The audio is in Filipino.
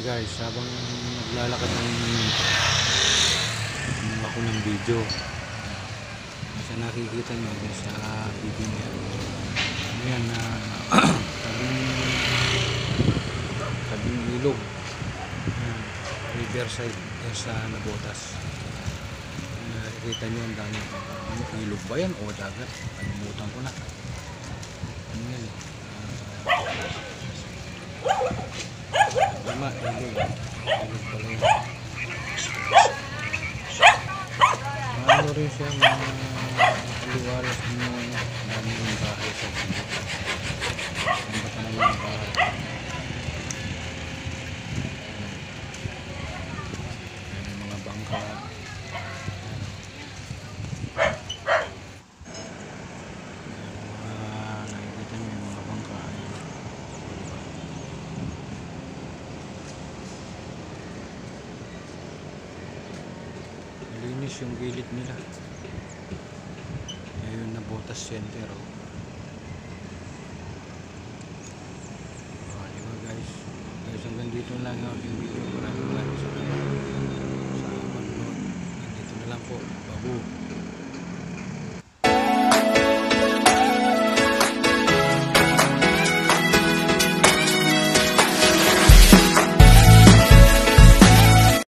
guys, habang naglalakad ako ng video, sa nakikita nyo sa video niya, ano yan na tabing ilog, riverside sa Nabotas. Nakikita nyo ang dami, ilog ba yan o dagat? Kalimutan ko na. Ano yan? Tama, ilog pala yun. Ano rin siya, mga liwalas ng daming bahay sa gilid. Ang baka na yung bahay. May mga bangka. Nakikita nyo yung mga bangka. Linis yung gilid nila. Ayun na Nabotas Center. Diba guys? Hanggang dito lang yung aking video. Maraming salamat sa panonood. Nandito na lang po. Babu.